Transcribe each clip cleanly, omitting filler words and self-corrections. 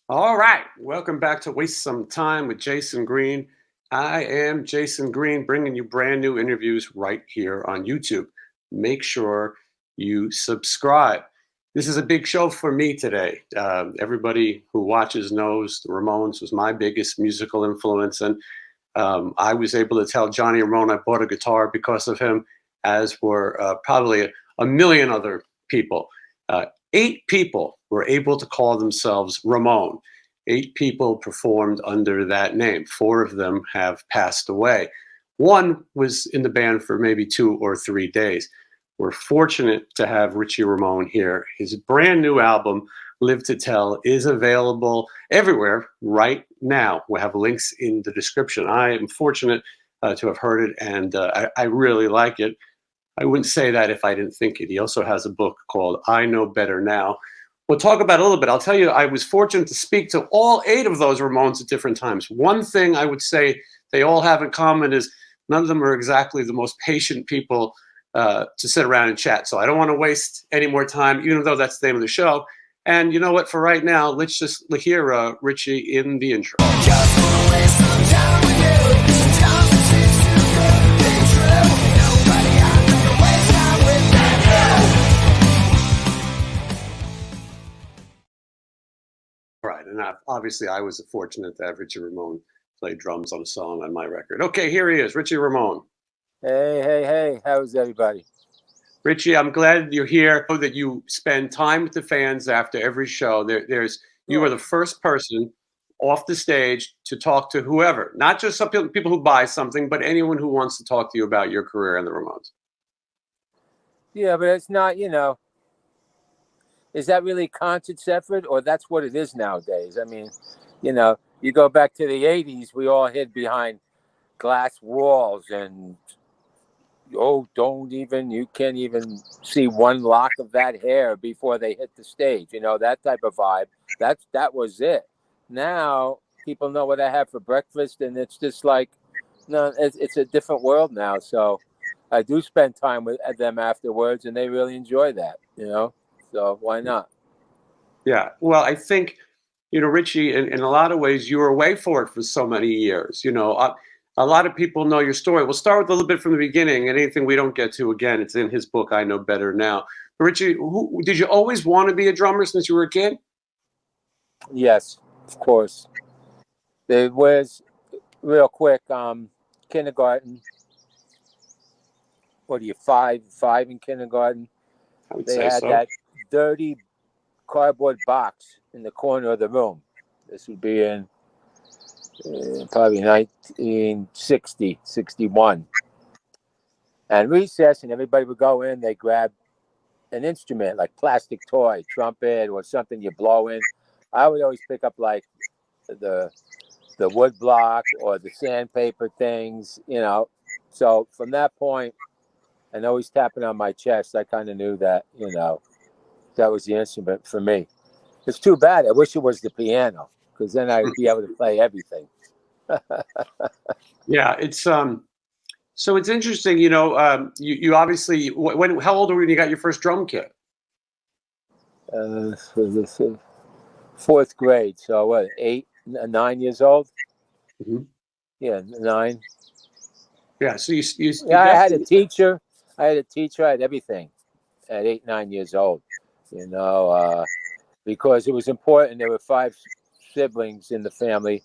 All right, welcome back to Waste Some Time with Jason Green. I am Jason Green, bringing you brand new interviews right here on YouTube. Make sure you subscribe. This is a big show for me today. Everybody who watches knows the Ramones was my biggest musical influence, and I was able to tell Johnny Ramone I bought a guitar because of him, as were probably a million other people. 8 people were able to call themselves Ramone. 8 people performed under that name. 4 of them have passed away. One was in the band for maybe 2 or 3 days. We're fortunate to have Richie Ramone here. His brand new album, Live to Tell, is available everywhere right now. We have links in the description. I am fortunate to have heard it, and I really like it. I wouldn't say that if I didn't think it. He also has a book called I Know Better Now. We'll talk about it a little bit. I'll tell you, I was fortunate to speak to all 8 of those Ramones at different times. One thing I would say they all have in common is none of them are exactly the most patient people to sit around and chat. So I don't want to waste any more time, even though that's the name of the show. And you know what? For right now, let's just hear Richie in the intro. Just wanna waste some time with you. Sometimes it seems too good to be true. Nobody out there can waste time without you. All right, and obviously I was fortunate to have Richie Ramone play drums on a song on my record. Okay, here he is, Richie Ramone. Hey, how's everybody? Richie, I'm glad you're here. I know that you spend time with the fans after every show. You are the first person off the stage to talk to whoever, not just some people who buy something, but anyone who wants to talk to you about your career and the Ramones. Yeah, but it's not, is that really conscious effort, or that's what it is nowadays? I mean, you go back to the 80s, we all hid behind glass walls and, you can't even see one lock of that hair before they hit the stage, that type of vibe. That was it. Now people know what I have for breakfast, and it's just like, no, it's a different world now. So I do spend time with them afterwards, and they really enjoy that, so why not? Yeah, well, I think, Richie, in a lot of ways, you were away for it for so many years. A lot of people know your story. We'll start with a little bit from the beginning, and anything we don't get to, again, it's in his book, I Know Better Now. But Richie, did you always want to be a drummer since you were a kid? Yes, of course. There was, real quick, kindergarten. What are you, five in kindergarten? They had so. that dirty cardboard box in the corner of the room. This would be in probably 1960, 61. And recess, and everybody would go in, they grab an instrument, like plastic toy, trumpet, or something you blow in. I would always pick up like the wood block or the sandpaper things, So from that point, and always tapping on my chest, I kind of knew that, that was the instrument for me. It's too bad. I wish it was the piano, because then I'd be able to play everything. Yeah, it's so it's interesting. You obviously how old were you when you got your first drum kit? Fourth grade. So what? 9 years old. Mm-hmm. Yeah, 9. Yeah. So you Yeah, I had a teacher. I had everything at 8, 9 years old. Because it was important. There were 5 siblings in the family,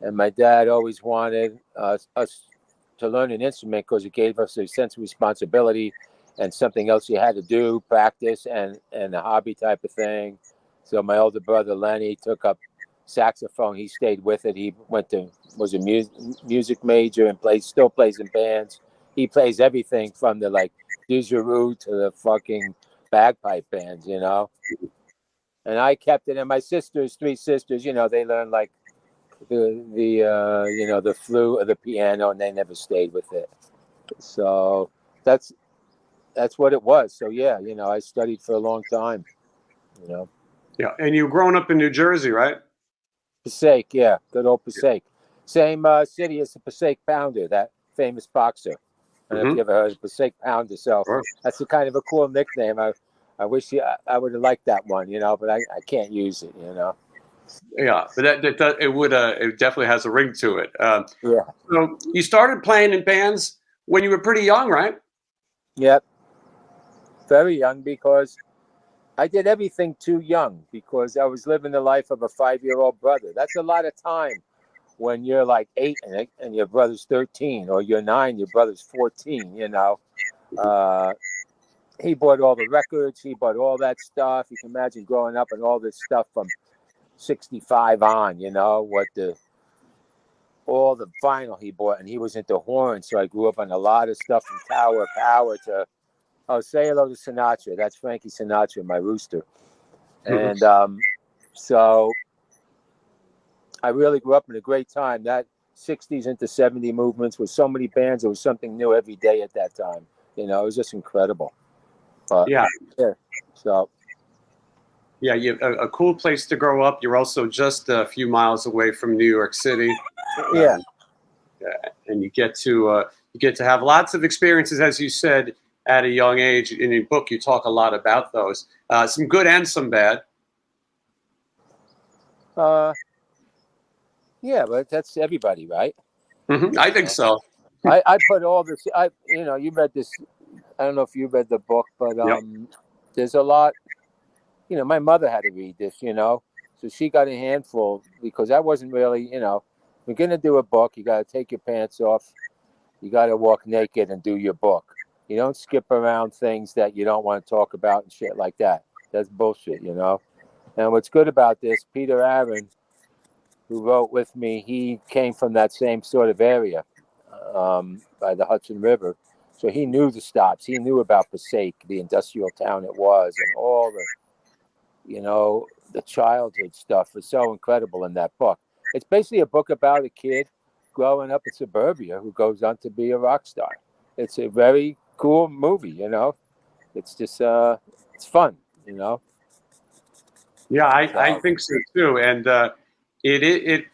and my dad always wanted us to learn an instrument because it gave us a sense of responsibility and something else you had to do, practice, and a hobby type of thing. So my older brother Lenny took up saxophone. He stayed with it. He was a music major and still plays in bands. He plays everything from the didgeridoo to the fucking bagpipe bands, And I kept it. And my 3 sisters, they learned the flute or the piano, and they never stayed with it. So that's what it was. So yeah, I studied for a long time. Yeah, and you've grown up in New Jersey, right? Passaic, yeah, good old Passaic. Same city as the Passaic Pounder, that famous boxer. I don't know if you ever heard of Passaic Pounder. So that's a kind of a cool nickname. I wish I would have liked that one, but I can't use it, Yeah, but it definitely has a ring to it. Yeah. So you started playing in bands when you were pretty young, right? Yep. Very young, because I did everything too young, because I was living the life of a 5-year-old brother. That's a lot of time when you're like 8 and your brother's 13, or you're 9, your brother's 14, you know. He bought all the records, he bought all that stuff. You can imagine growing up and all this stuff from 65 on, you know, all the vinyl he bought, and he was into horns, so I grew up on a lot of stuff from Tower of Power to, oh, say hello to Sinatra. That's Frankie Sinatra, my rooster. And so I really grew up in a great time. That 60s into 70 movements with so many bands. There was something new every day at that time. You know, it was just incredible. But Yeah. So Yeah, a cool place to grow up. You're also just a few miles away from New York City. yeah. And you get to have lots of experiences, as you said, at a young age. In your book, you talk a lot about those, some good and some bad. Yeah, but that's everybody, right? I think so. I put all this. You read this. I don't know if you read the book, but Yep. there's a lot. You know, my mother had to read this. You know, so she got a handful, because I wasn't really. You know, if you're gonna do a book, you got to take your pants off. You got to walk naked and do your book. You don't skip around things that you don't want to talk about and shit like that. That's bullshit, you know. And what's good about this, Peter Aaron, who wrote with me, he came from that same sort of area, by the Hudson River. So he knew the stops. He knew about Passaic, the industrial town it was, and all the childhood stuff was so incredible in that book. It's basically a book about a kid growing up in suburbia who goes on to be a rock star. It's a very cool movie, you know. It's just it's fun, you know. Yeah, I So think so too. And it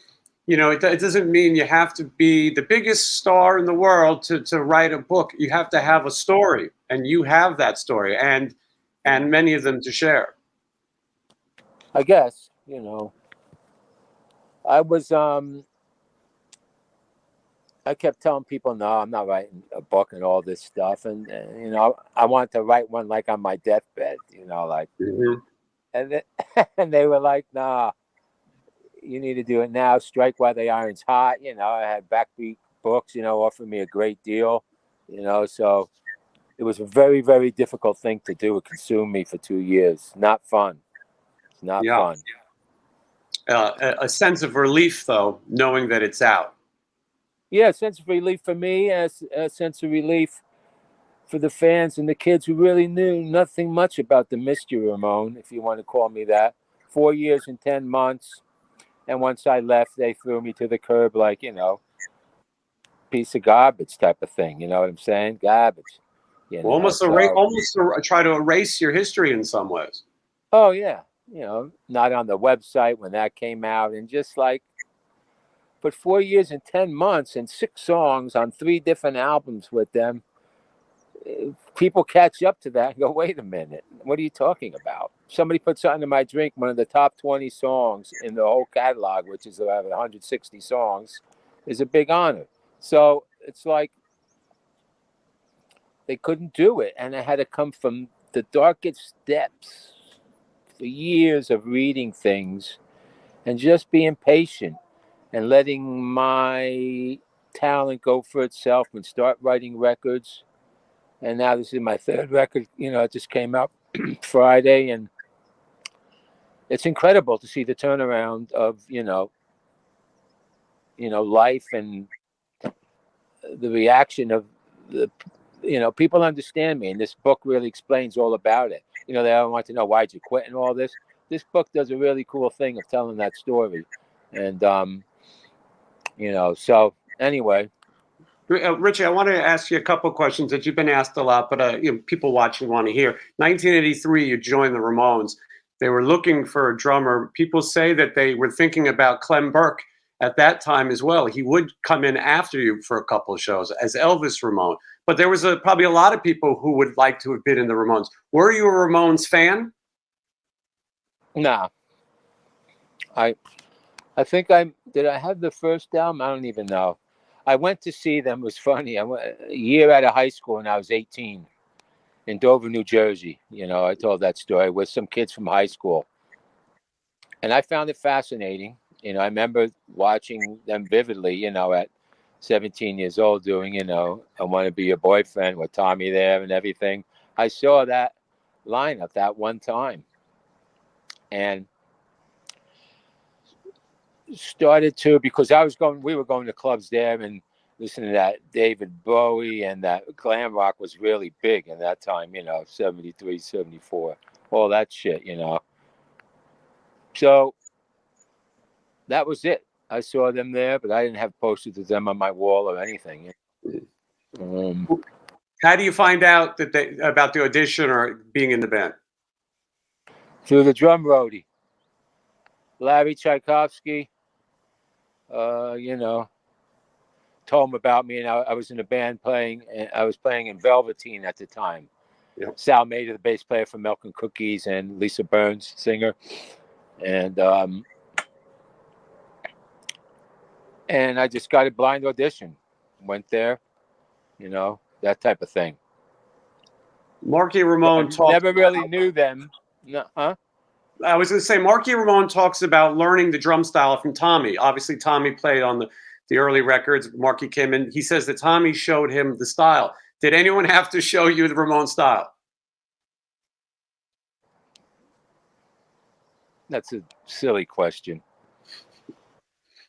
doesn't mean you have to be the biggest star in the world to write a book. You have to have a story, and you have that story, and many of them to share. I guess, I was I kept telling people, no, I'm not writing a book and all this stuff, and I wanted to write one like on my deathbed, like, Mhm. and and they were like, nah, you need to do it now. Strike while the iron's hot. I had Backbeat Books, offer me a great deal, so it was a very, very difficult thing to do. It consumed me for 2 years. Not fun. It's not Yeah, fun. a sense of relief though, knowing that it's out. Yeah, a sense of relief for me, a sense of relief for the fans and the kids who really knew nothing much about the mystery Ramone, if you want to call me that. 4 years and 10 months. And once I left, they threw me to the curb like, piece of garbage type of thing. You know what I'm saying? Garbage. So, Almost try to erase your history in some ways. oh, yeah. Not on the website when that came out. And just like, but 4 years and 10 months and 6 songs on 3 different albums with them, people catch up to that and go, wait a minute, what are you talking about? Somebody put something in my drink, one of the top 20 songs in the whole catalog, which is about 160 songs, is a big honor. So it's like they couldn't do it. And it had to come from the darkest depths for years of reading things and just being patient and letting my talent go for itself and start writing records. And now this is my 3rd record. It just came out Friday, and it's incredible to see the turnaround of life and the reaction of the people understand me, and this book really explains all about it. They all want to know, why'd you quit and all this. This book does a really cool thing of telling that story, and so anyway. Richie, I wanted to ask you a couple of questions that you've been asked a lot, but people watching want to hear. 1983, you joined the Ramones. They were looking for a drummer. People say that they were thinking about Clem Burke at that time as well. He would come in after you for a couple of shows as Elvis Ramone. But there was probably a lot of people who would like to have been in the Ramones. Were you a Ramones fan? Nah, I think did I have the first album? I don't even know. I went to see them. It was funny. I went a year out of high school and I was 18 in Dover, New Jersey. You know, I told that story with some kids from high school. And I found it fascinating. You know, I remember watching them vividly, you know, at 17 years old doing, you know, I Want to Be Your Boyfriend with Tommy there and everything. I saw that lineup that one time and started to, because we were going to clubs there and listening to that David Bowie, and that glam rock was really big in that time, you know, 73, 74, all that shit, you know. So that was it. I saw them there, but I didn't have posters of them on my wall or anything. How do you find out about the audition or being in the band? Through the drum roadie, Larry Tchaikovsky, you know, told him about me, and I was in a band playing, and I was playing in Velveteen at the time. Yep. Sal Mader, the bass player from Milk and Cookies, and Lisa Burns, singer, and I just got a blind audition, went there, you know, that type of thing. Marky Ramone never really knew them. No, huh? I was going to say, Marky Ramone talks about learning the drum style from Tommy. Obviously, Tommy played on the early records. Marky came in. He says that Tommy showed him the style. Did anyone have to show you the Ramone style? That's a silly question.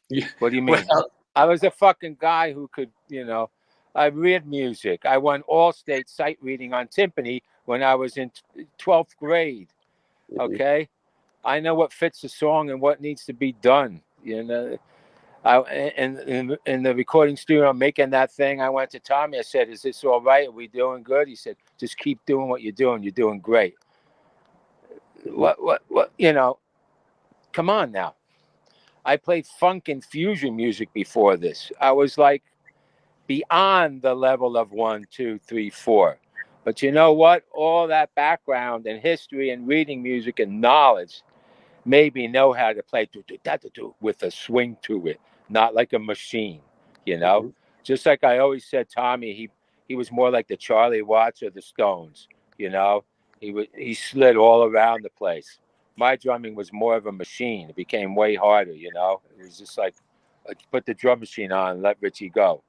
Yeah. What do you mean? Well, I was a fucking guy who could, you know, I read music. I won all-state sight reading on timpani when I was in 12th grade. Okay? I know what fits the song and what needs to be done. You know, in the recording studio making that thing, I went to Tommy. I said, "Is this all right? Are we doing good?" He said, "Just keep doing what you're doing. You're doing great." What? You know, come on now. I played funk and fusion music before this. I was like beyond the level of 1, 2, 3, 4. But you know what? All that background and history and reading music and knowledge made me know how to play with a swing to it, not like a machine, you know? Just like I always said, Tommy, he was more like the Charlie Watts or the Stones, you know? He slid all around the place. My drumming was more of a machine. It became way harder, you know? It was just like put the drum machine on and let Richie go.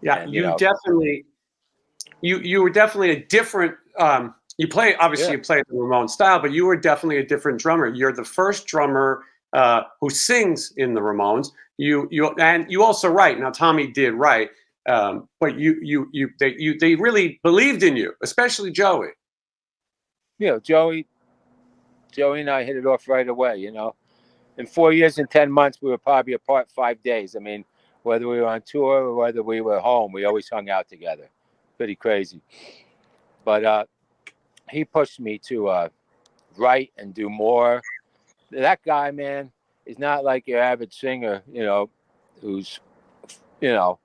Yeah, and, you definitely, you were definitely a different, you play the Ramone style, but you were definitely a different drummer. You're the first drummer who sings in the Ramones. You also write. Now Tommy did write, but they really believed in you, especially Joey. You know, Joey and I hit it off right away. You know, in 4 years and 10 months, we were probably apart 5 days. I mean, whether we were on tour or whether we were home, we always hung out together. Pretty crazy. But he pushed me to write and do more. That guy, man, is not like your average singer, you know, who's, you know,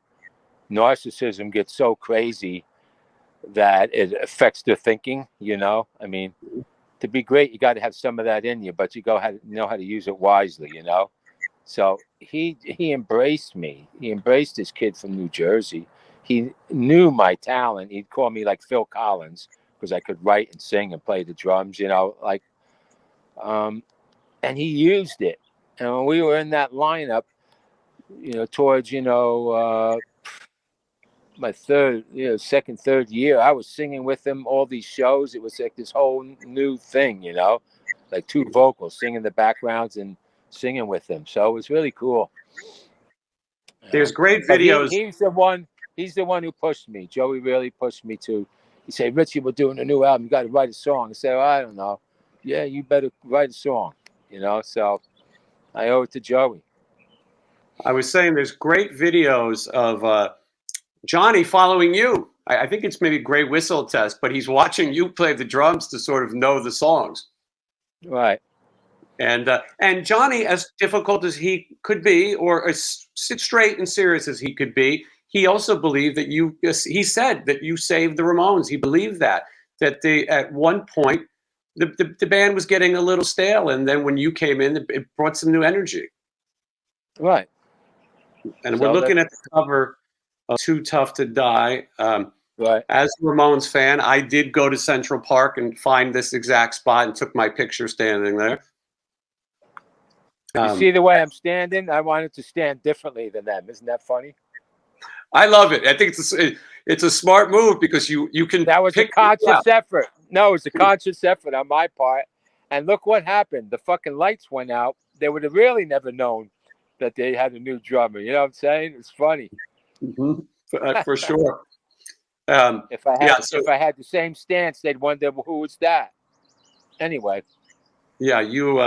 narcissism gets so crazy that it affects their thinking, you know. I mean, to be great, you got to have some of that in you, but you know how to use it wisely, you know. So he embraced me. He embraced this kid from New Jersey. He knew my talent. He'd call me like Phil Collins because I could write and sing and play the drums, you know, like, and he used it. And when we were in that lineup, you know, towards, you know, my second, third year, I was singing with him all these shows. It was like this whole new thing, you know, like 2 vocals, singing the backgrounds and singing with him. So it was really cool. There's great videos. He's the one who pushed me. Joey really pushed me to. He said, "Richie, we're doing a new album. You got to write a song." I said, well, "I don't know." "Yeah, you better write a song." You know, so I owe it to Joey. I was saying there's great videos of Johnny following you. I think it's maybe Gray Whistle Test, but he's watching you play the drums to sort of know the songs. Right. And Johnny, as difficult as he could be, or as straight and serious as he could be, he also believed that he said that you saved the Ramones. He believed that at one point, the band was getting a little stale, and then when you came in, it brought some new energy. Right. And So we're looking at the cover of Too Tough to Die. Right. As a Ramones fan, I did go to Central Park and find this exact spot and took my picture standing there. You see the way I'm standing? I wanted to stand differently than them. Isn't that funny? I love it. I think it's a smart move because you can. That was a conscious effort. No, it was a conscious effort on my part. And look what happened. The fucking lights went out. They would have really never known that they had a new drummer. You know what I'm saying? It's funny. For sure. If I had the same stance, they'd wonder who was that. Anyway. Yeah, you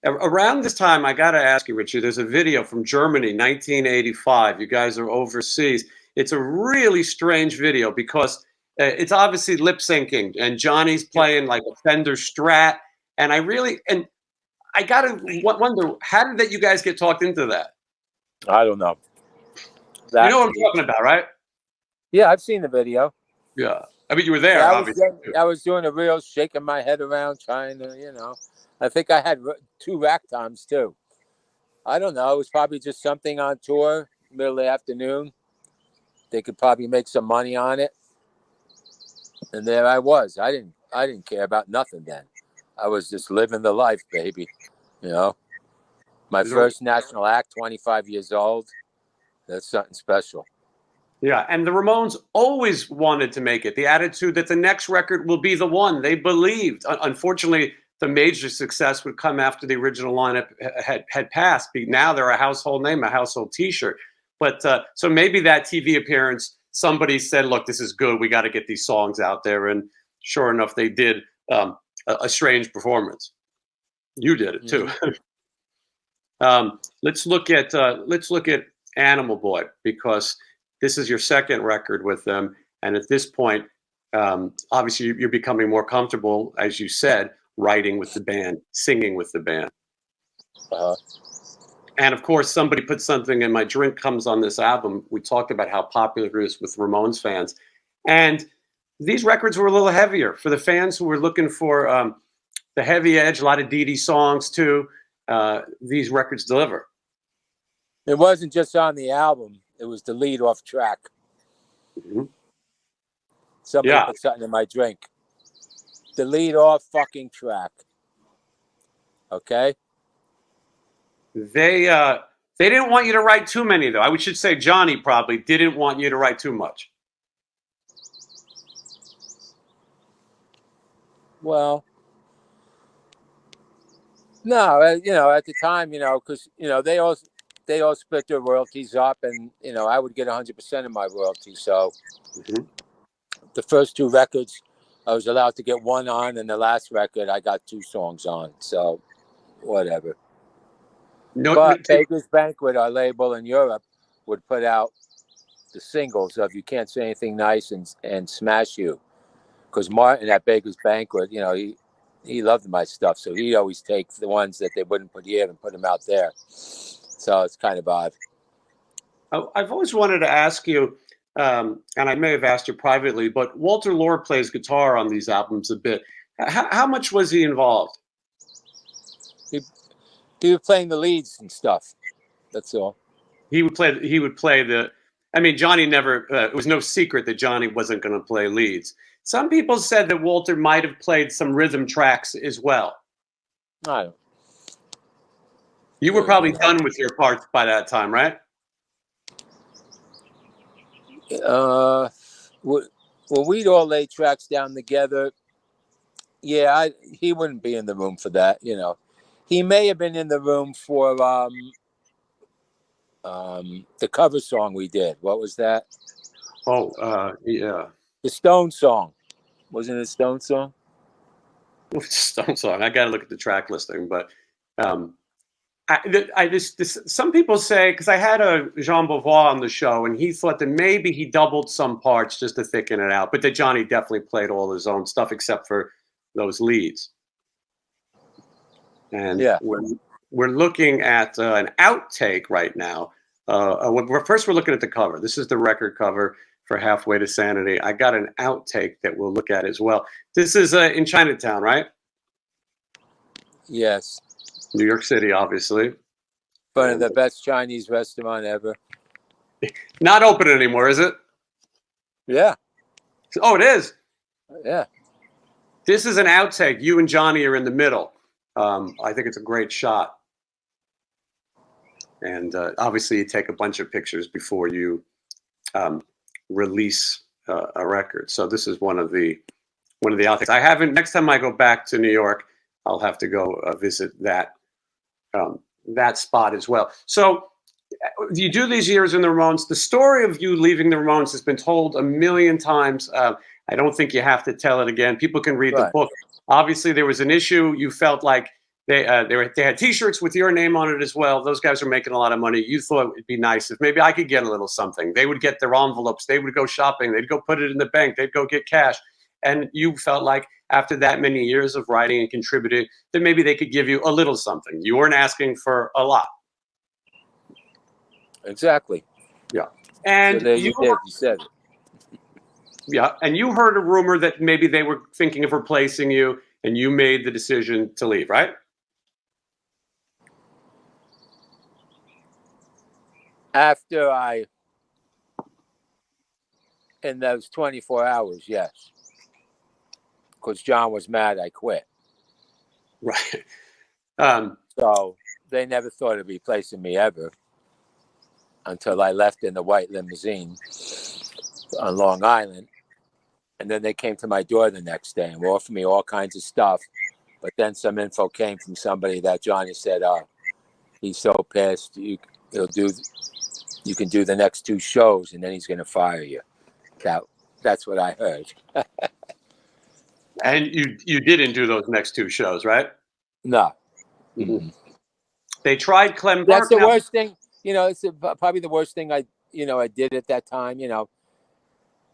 around this time, I got to ask you, Richie, there's a video from Germany, 1985. You guys are overseas. It's a really strange video because it's obviously lip syncing, and Johnny's playing like a Fender Strat, and I got to wonder, how did you guys get talked into that? I don't know. You know what I'm talking about, right? Yeah, I've seen the video. Yeah. I mean, you were there, obviously. I was doing a reel, shaking my head around, trying to, I think I had 2 rack times, too. I don't know. It was probably just something on tour, middle of the afternoon. They could probably make some money on it. And there I was. I didn't care about nothing then. I was just living the life, baby. My first national act, 25 years old. That's something special. Yeah, and the Ramones always wanted to make it. The attitude that the next record will be the one. They believed. Unfortunately, the major success would come after the original lineup had passed. Now they're a household name, a household T-shirt. But so maybe that TV appearance, somebody said, "Look, this is good. We got to get these songs out there." And sure enough, they did a strange performance. You did it too. Let's look at Animal Boy, because this is your second record with them, and at this point, obviously you're becoming more comfortable, as you said, writing with the band, singing with the band. And of course, Somebody Put Something in My Drink comes on this album. We talked about how popular it is with Ramones fans, and these records were a little heavier for the fans who were looking for the heavy edge. A lot of Dee Dee songs too. These records deliver. It wasn't just on the album. It was the lead-off track. Somebody Put Something in My Drink. The lead-off fucking track. Okay? They didn't want you to write too many, though. I should say Johnny probably didn't want you to write too much. Well, no, at the time, because they all split their royalties up, and I would get 100% of my royalties. So the first 2 records, I was allowed to get 1 on, and the last record, I got 2 songs on. So whatever. But Baker's Banquet, our label in Europe, would put out the singles of You Can't Say Anything Nice and Smash You, because Martin at Baker's Banquet, he loved my stuff, so he'd always take the ones that they wouldn't put here and put them out there. So it's kind of odd. I've always wanted to ask you, and I may have asked you privately, but Walter Lord plays guitar on these albums a bit. How much was he involved? He was playing the leads and stuff. That's all. He would play the. I mean, Johnny never. It was no secret that Johnny wasn't going to play leads. Some people said that Walter might have played some rhythm tracks as well. I don't. You were probably done with your parts by that time, right? Well, we'd all lay tracks down together. Yeah, he wouldn't be in the room for that. He may have been in the room for the cover song we did. What was that? Oh, yeah. The Stone song. Wasn't it a Stone song? Stone song. I got to look at the track listing, but some people say, because I had a Jean Beauvoir on the show, and he thought that maybe he doubled some parts just to thicken it out, but that Johnny definitely played all his own stuff except for those leads. And we're looking at an outtake right now. First, we're looking at the cover. This is the record cover for Halfway to Sanity. I got an outtake that we'll look at as well. This is in Chinatown, right? Yes. New York City, obviously. One of the best Chinese restaurant ever. Not open anymore, is it? Yeah. Oh, it is. Yeah. This is an outtake. You and Johnny are in the middle. I think it's a great shot. And obviously, you take a bunch of pictures before you release a record. So this is one of the outtakes. I haven't. Next time I go back to New York, I'll have to go visit that spot as well. So you do these years in the Ramones. The story of you leaving the Ramones has been told a million times. I don't think you have to tell it again. People can read the book. Obviously, there was an issue. You felt like they had T-shirts with your name on it as well. Those guys are making a lot of money. You thought it'd be nice if maybe I could get a little something. They would get their envelopes. They would go shopping. They'd go put it in the bank. They'd go get cash. And you felt like after that many years of writing and contributing, that maybe they could give you a little something. You weren't asking for a lot. Exactly. Yeah. And so there you did. You said it. Yeah. And you heard a rumor that maybe they were thinking of replacing you, and you made the decision to leave, right? After in those 24 hours, yes. Because John was mad I quit. Right. So they never thought of replacing me ever until I left in the white limousine on Long Island. And then they came to my door the next day and offered me all kinds of stuff. But then some info came from somebody that Johnny said, he's so pissed, you can do the next 2 shows and then he's going to fire you. That's what I heard. And you didn't do those next 2 shows, right? No. Mm-hmm. They tried Clem Burke. That's the worst thing. It's probably the worst thing I did at that time.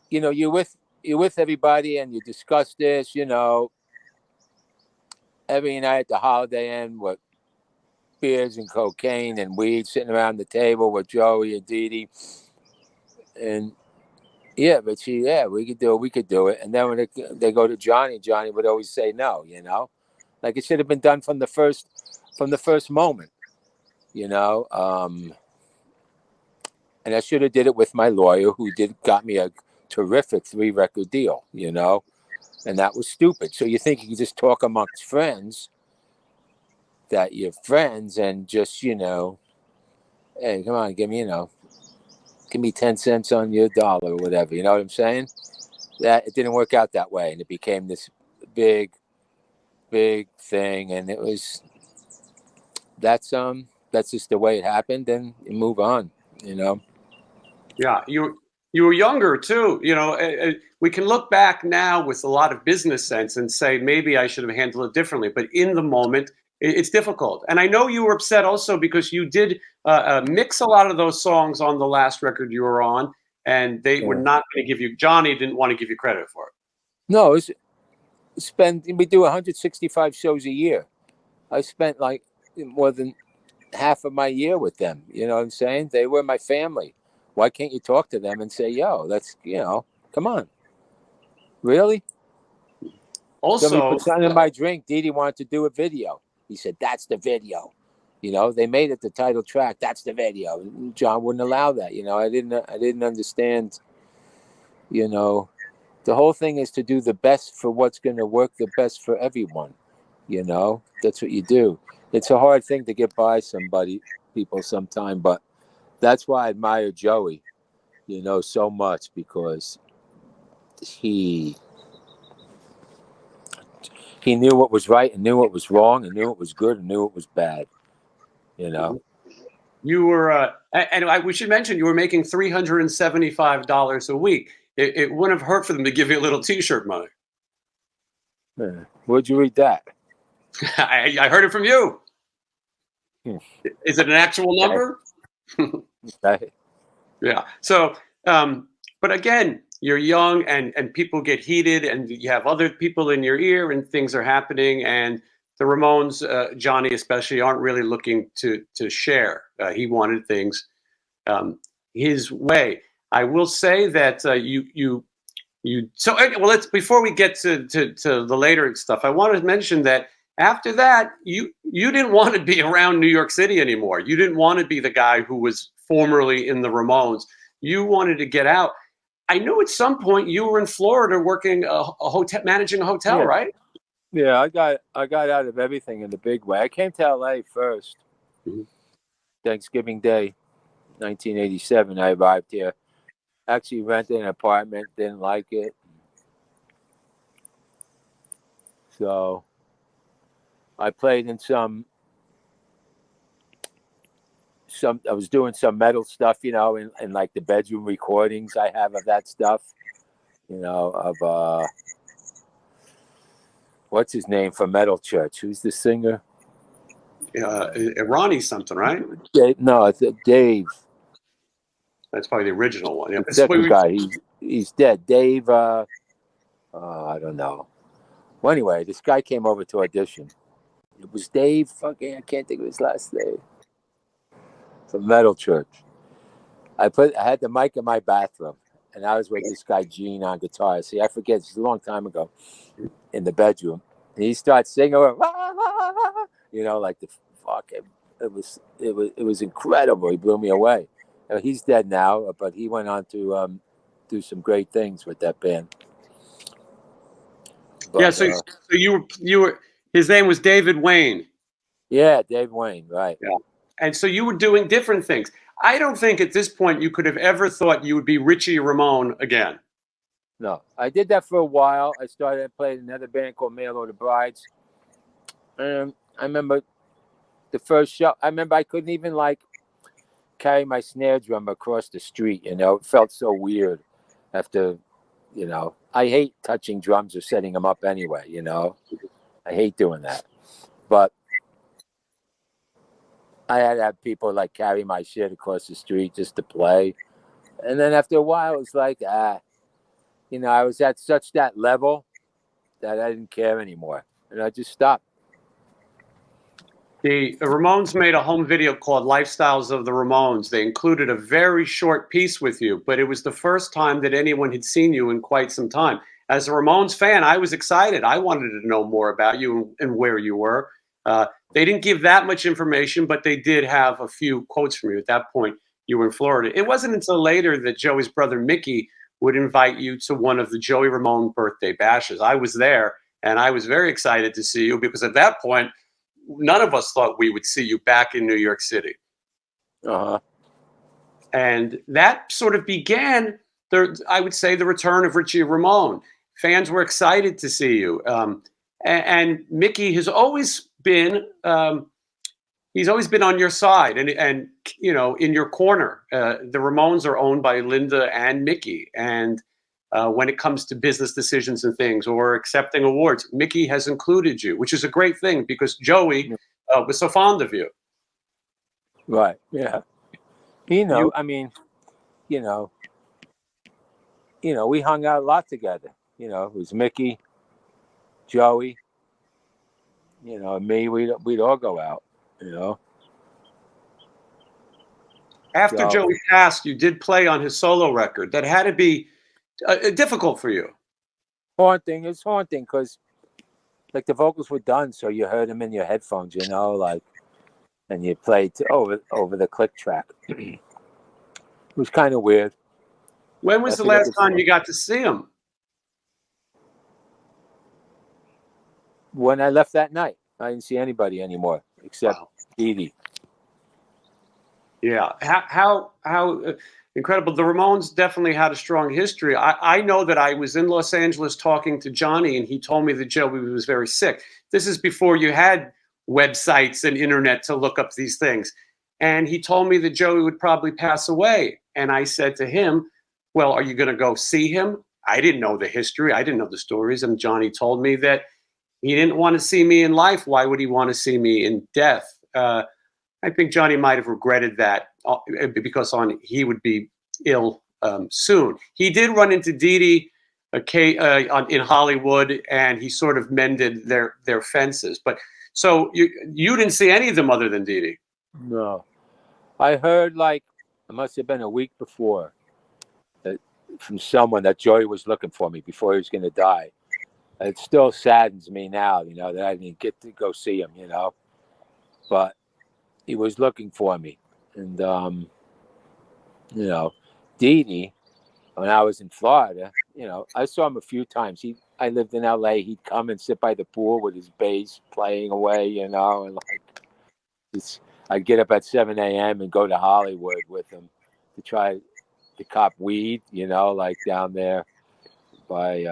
You're with everybody and you discuss this, every night at the Holiday Inn with beers and cocaine and weed, sitting around the table with Joey and Dee Dee. And yeah, but we could do it. And then when they go to Johnny would always say no, like it should have been done from the first moment, and I should have did it with my lawyer who got me a terrific 3-record deal, and that was stupid. So you think you can just talk amongst friends that you're friends and just, hey, come on, give me 10 cents on your dollar or whatever. You know what I'm saying? That it didn't work out that way. And it became this big thing. And it was, that's just the way it happened, and you move on, Yeah. You were younger too. We can look back now with a lot of business sense and say, maybe I should have handled it differently. But in the moment, it's difficult. And I know you were upset also because you did mix a lot of those songs on the last record you were on, and they were not going to give you, Johnny didn't want to give you credit for it. No, we do 165 shows a year. I spent like more than half of my year with them. You know what I'm saying? They were my family. Why can't you talk to them and say, yo, let's, come on. Really? Also, somebody put something in my drink. Dee Dee wanted to do a video. He said, that's the video. They made it the title track. That's the video. John wouldn't allow that. I didn't understand, the whole thing is to do the best for what's going to work the best for everyone. That's what you do. It's a hard thing to get by people sometime, but that's why I admire Joey, so much, because he knew what was right and knew what was wrong and knew what was good and knew what was bad. You were, we should mention you were making $375 a week. It wouldn't have hurt for them to give you a little T-shirt money. Where'd you read that? I heard it from you. Is it an actual number? Yeah. So, but again, you're young and people get heated and you have other people in your ear and things are happening. And the Ramones, Johnny especially, aren't really looking to share. He wanted things his way. I will say that let's before we get to the later stuff, I want to mention that After that, you didn't want to be around New York City anymore. You didn't want to be the guy who was formerly in the Ramones. You wanted to get out. I knew at some point you were in Florida working a hotel, managing a hotel, Yeah. right? Yeah, I got out of everything in the big way. I came to LA first. Mhm. Thanksgiving Day, 1987. I arrived here. Actually rented an apartment, didn't like it. So I played in I was doing some metal stuff, in like the bedroom recordings I have of that stuff, of what's his name from Metal Church? Who's the singer? Ronnie something, right? Dave, no, it's Dave. That's probably the original one. Yeah. The second guy, he's dead. Dave, I don't know. Well, anyway, this guy came over to audition. It was Dave, fucking, I can't think of his last name. From Metal Church. I had the mic in my bathroom, and I was with this guy Gene on guitar. See, I forget, it's a long time ago, in the bedroom. And he starts singing, like the fuck. It was incredible. He blew me away. He's dead now, but he went on to do some great things with that band. But, yeah. So you were. His name was David Wayne. Yeah, Dave Wayne, right. Yeah. And so you were doing different things. I don't think at this point you could have ever thought you would be Richie Ramone again. No, I did that for a while. I played another band called Mail Order Brides. And I remember the first show. I remember I couldn't even carry my snare drum across the street. It felt so weird after, I hate touching drums or setting them up anyway. I hate doing that. But I had to have people carry my shit across the street just to play. And then after a while, it was I was at such that level that I didn't care anymore. And I just stopped. The Ramones made a home video called Lifestyles of the Ramones. They included a very short piece with you, but it was the first time that anyone had seen you in quite some time. As a Ramones fan, I was excited. I wanted to know more about you and where you were. They didn't give that much information, but they did have a few quotes from you. At that point, you were in Florida. It wasn't until later that Joey's brother Mickey would invite you to one of the Joey Ramone birthday bashes. I was there, and I was very excited to see you because at that point, none of us thought we would see you back in New York City. Uh-huh. And that sort of began, I would say, the return of Richie Ramone. Fans were excited to see you. And Mickey has always been, he's always been on your side and in your corner. The Ramones are owned by Linda and Mickey. And when it comes to business decisions and things or accepting awards, Mickey has included you, which is a great thing because Joey was so fond of you. Right. Yeah. I mean, we hung out a lot together. It was Mickey, Joey, me. We'd all go out. After Joey passed, you did play on his solo record. That had to be difficult for you. Haunting. It's haunting because, the vocals were done, so you heard them in your headphones, and you played over the click track. It was kind of weird. When was the last time you got to see him? When I left that night. I didn't see anybody anymore except Dee Dee. Yeah. How incredible. The Ramones definitely had a strong history. I know that I was in Los Angeles talking to Johnny, and he told me that Joey was very sick. This is before you had websites and internet to look up these things. And he told me that Joey would probably pass away. And I said to him, well, are you going to go see him? I didn't know the history. I didn't know the stories. And Johnny told me that he didn't want to see me in life. Why would he want to see me in death? I think Johnny might have regretted that because he would be ill soon. He did run into Dee Dee in Hollywood, and he sort of mended their fences. But so you didn't see any of them other than Dee Dee? No, I heard it must have been a week before from someone that Joey was looking for me before he was going to die. It still saddens me now, that I didn't get to go see him, but he was looking for me. And, Dee Dee, when I was in Florida, I saw him a few times. I lived in LA. He'd come and sit by the pool with his bass playing away, and I'd get up at 7 a.m. and go to Hollywood with him to try to cop weed, like down there by,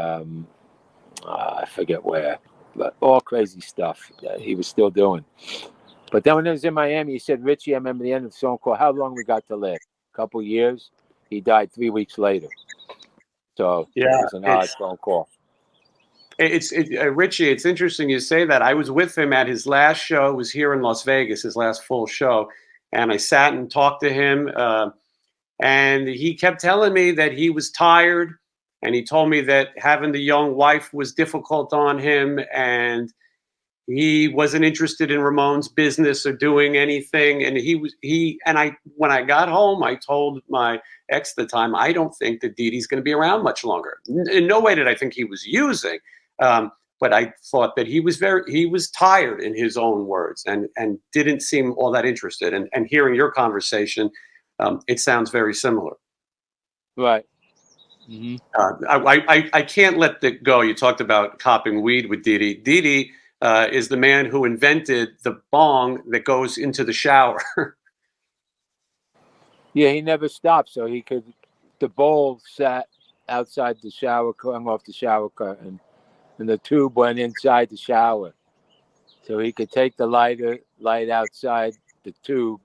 I forget where, but all crazy stuff that he was still doing. But then when I was in Miami, he said, Richie, I remember the end of the song called How Long We Got to Live. A couple years. He died 3 weeks later. So it was an odd phone call. Richie, it's interesting you say that. I was with him at his last show. It was here in Las Vegas, his last full show. And I sat and talked to him. And he kept telling me that he was tired. And he told me that having the young wife was difficult on him. And he wasn't interested in Ramon's business or doing anything. And when I got home, I told my ex at the time, I don't think that Dee Dee's going to be around much longer. In no way did I think he was using. But I thought that he was tired, in his own words, and didn't seem all that interested. And hearing your conversation, it sounds very similar. Right. Mm-hmm. I can't let it go. You talked about copping weed with Dee Dee. Dee Dee is the man who invented the bong that goes into the shower. Yeah, he never stopped, so the bowl sat outside the shower, hung off the shower curtain, and the tube went inside the shower. So he could take the light outside the tube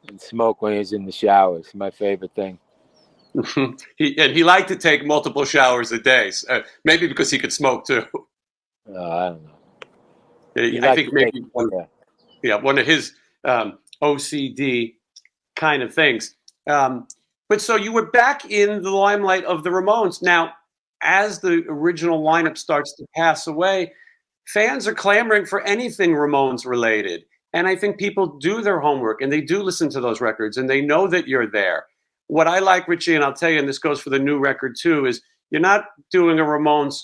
and smoke when he was in the shower. It's my favorite thing. He liked to take multiple showers a day, maybe because he could smoke too. I don't know. I think maybe one of his OCD kind of things. But so you were back in the limelight of the Ramones. Now, as the original lineup starts to pass away, fans are clamoring for anything Ramones related. And I think people do their homework and they do listen to those records and they know that you're there. What I like, Richie, and I'll tell you, and this goes for the new record too, is you're not doing a Ramones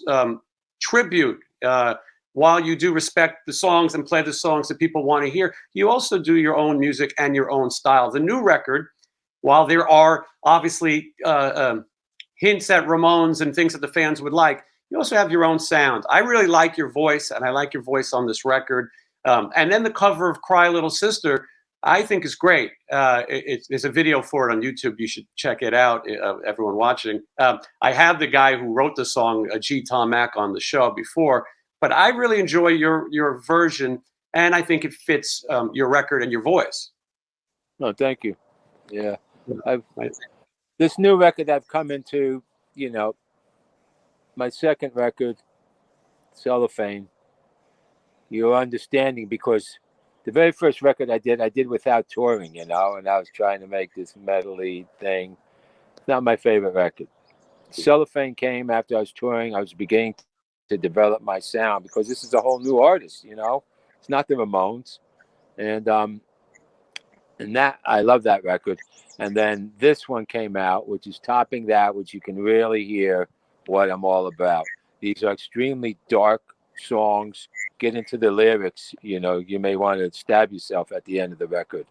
tribute. While you do respect the songs and play the songs that people want to hear, you also do your own music and your own style. The new record, while there are obviously hints at Ramones and things that the fans would like, you also have your own sound. I really like your voice, and I like your voice on this record. And then the cover of Cry Little Sister, I think is great. There's a video for it on YouTube. You should check it out, everyone watching. I have the guy who wrote the song, G. Tom Mack, on the show before, but I really enjoy your version, and I think it fits your record and your voice. No, thank you. Yeah. This new record I've come into, my second record, Cellophane, you're understanding, because the very first record I did without touring, and I was trying to make this metal-y thing. It's not my favorite record. Cellophane came after I was touring. I was beginning to develop my sound, because this is a whole new artist, It's not the Ramones. And that, I love that record. And then this one came out, which is topping that, which you can really hear what I'm all about. These are extremely dark songs. Get into the lyrics, you may want to stab yourself at the end of the record.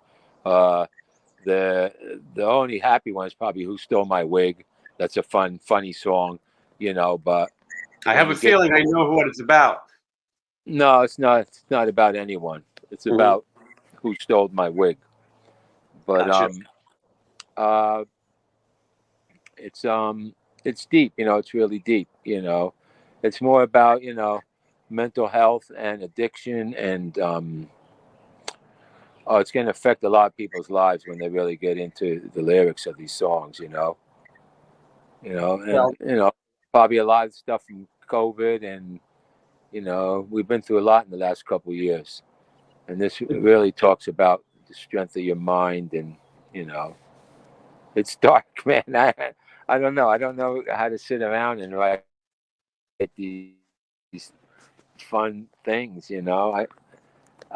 The only happy one is probably Who Stole My Wig. That's a funny song, but I have a feeling I know what it's about. No, it's not. It's not about anyone. It's about who stole my wig. But gotcha. It's deep. It's really deep. It's more about mental health and addiction, and it's going to affect a lot of people's lives when they really get into the lyrics of these songs. Probably a lot of stuff from COVID, and we've been through a lot in the last couple of years, and this really talks about the strength of your mind, and it's dark, man. I don't know. I don't know how to sit around and write these fun things. I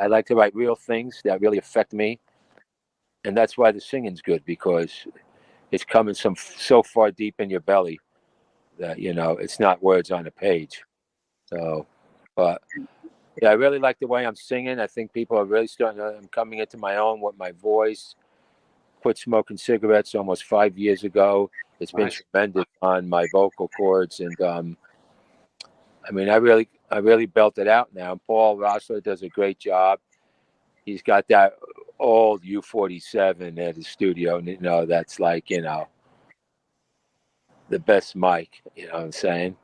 like to write real things that really affect me, and that's why the singing's good, because it's coming so far deep in your belly that it's not words on a page. So, but yeah, I really like the way I'm singing. I think people are really starting to, I'm coming into my own with my voice. Quit smoking cigarettes almost 5 years ago. It's been Nice. tremendous on my vocal cords. And I mean, I really belt it out now. Paul Rossler does a great job. He's got that old U47 at his studio. You know, that's like, you know, the best mic. You know what I'm saying?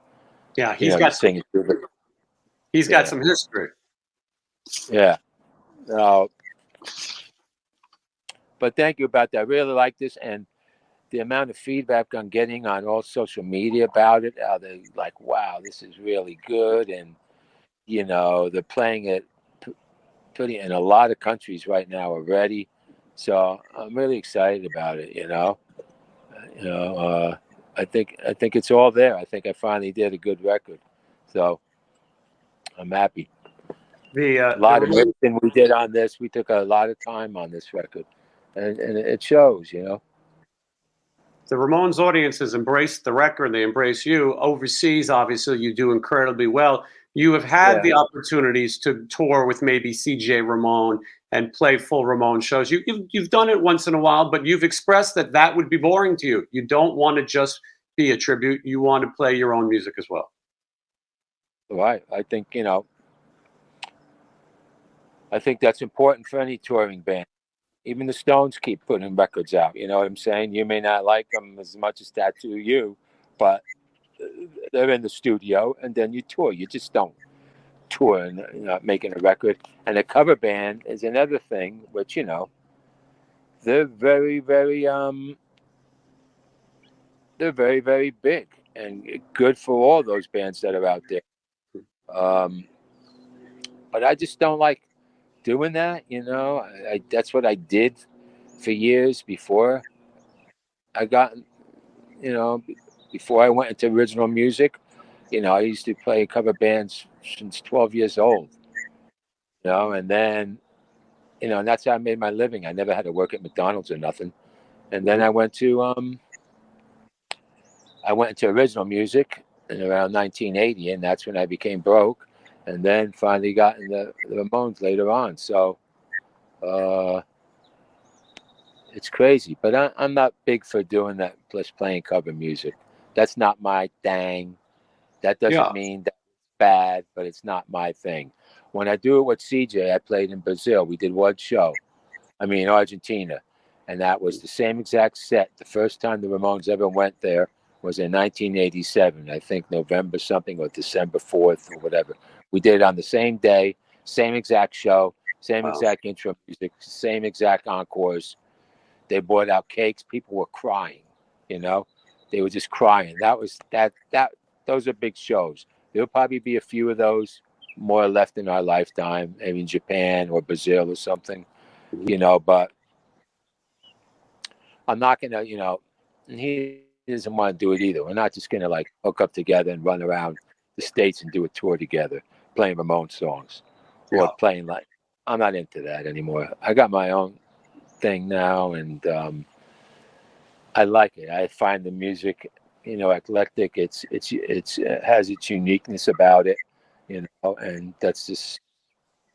Yeah, You know, you sing it through the, he's got yeah, some history. yeah. Uh, but thank you about that. I really like this. And the amount of feedback I'm getting on all social media about it, they're like, wow, this is really good. And, you know, they're playing it pretty in a lot of countries right now already. So I'm really excited about it, you know. You know, I think it's all there. I think I finally did a good record. So I'm happy. A The lot of Ramones, everything we did on this, we took a lot of time on this record. And it shows, you know. the Ramones audience has embraced the record. They embrace you. Overseas, obviously, you do incredibly well. You have had Yeah. the opportunities to tour with maybe CJ Ramone and play full Ramone shows. You've done it once in a while, but you've expressed that that would be boring to you. You don't want to just be a tribute. You want to play your own music as well. Right. I think, you know, I think that's important for any touring band. Even the Stones keep putting records out. You know what I'm saying? You may not like them as much as Tattoo You, but they're in the studio and then you tour. You just don't tour and not making a record. And a cover band is another thing, which, you know, they're very big and good for all those bands that are out there. Um, but I just don't like doing that. You know, that's what I did for years before I got, you know, before I went into original music. You know, I used to play cover bands since 12 years old. You know, and then, you know, and that's how I made my living. I never had to work at McDonald's or nothing. And then I went into original music in around 1980, and that's when I became broke. And then finally got in the Ramones later on. So uh, it's crazy, but I'm not big for doing that. Plus playing cover music, that's not my thing. That Yeah. doesn't mean that it's bad, but it's not my thing. When I do it with CJ, I played in Brazil. We did one show. I mean Argentina, and that was the same exact set. The first time the Ramones ever went there was in 1987. I think November something or December 4th or whatever. We did it on the same day, same exact show, same Wow. exact intro music, same exact encores. They brought out cakes. People were crying, you know. They were just crying. That those are big shows. There'll probably be a few of those more left in our lifetime, maybe in Japan or Brazil or something, Mhm. you know, but I'm not gonna, you know, and he doesn't want to do it either. We're not just gonna like hook up together and run around the states and do a tour together, playing Ramon songs or Yeah. playing like. I'm not into that anymore. I got my own thing now, and I like it. I find the music, you know, eclectic. It has its uniqueness about it, you know, and that's just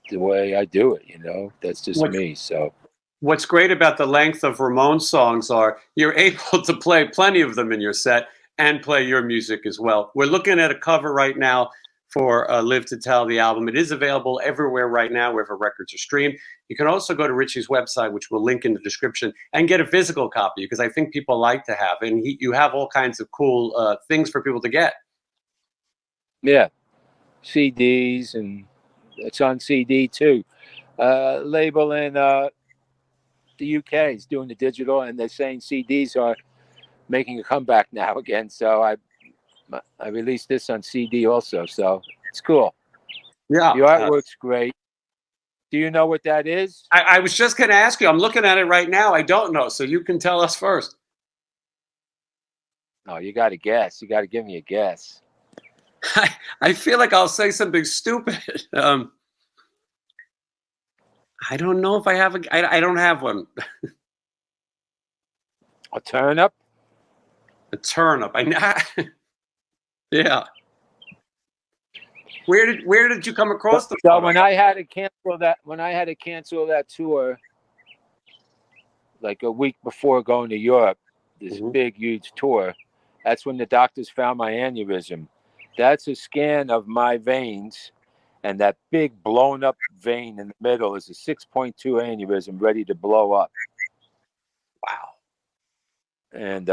the way I do it. You know, that's just What me. So What's great about the length of Ramon songs are you're able to play plenty of them in your set and play your music as well. We're looking at a cover right now for Live to Tell, the album. It is available everywhere right now, wherever records are streamed. You can also go to Richie's website, which we'll link in the description, and get a physical copy because I think people like to have. And you have all kinds of cool things for people to get. yeah, CDs and it's on CD too. Label in the UK is doing the digital, and they're saying CDs are making a comeback now again. So I released this on CD also. So it's cool. Yeah. The artwork's great. Do you know what that is? I was just going to ask you. I'm looking at it right now. I don't know. So you can tell us first. Oh, you got to guess. You got to give me a guess. I feel like I'll say something stupid. I don't know if I have I don't have one. A turnip? A turnip. Yeah. Where did you come across the So photo? when I had to cancel that tour, like a week before going to Europe, this Mhm. big, huge tour, that's when the doctors found my aneurysm. That's a scan of my veins, and that big blown up vein in the middle is a 6.2 aneurysm ready to blow up. Wow. And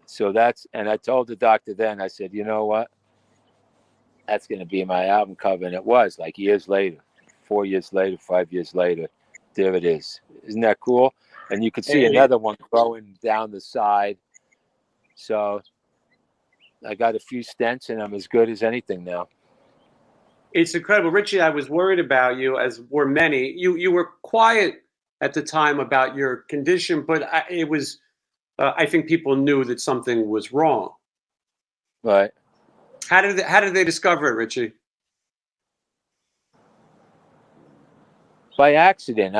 so and I told the doctor then, I said, you know what? That's going to be my album cover. And it was like years later, 4 years later, 5 years later, there it is. Isn't that cool? And you could see another one growing down the side. So I got a few stents and I'm as good as anything now. It's incredible. Richie, I was worried about you, as were many. You were quiet at the time about your condition, but it was, I think people knew that something was wrong. Right. How did they discover it, Richie? By accident.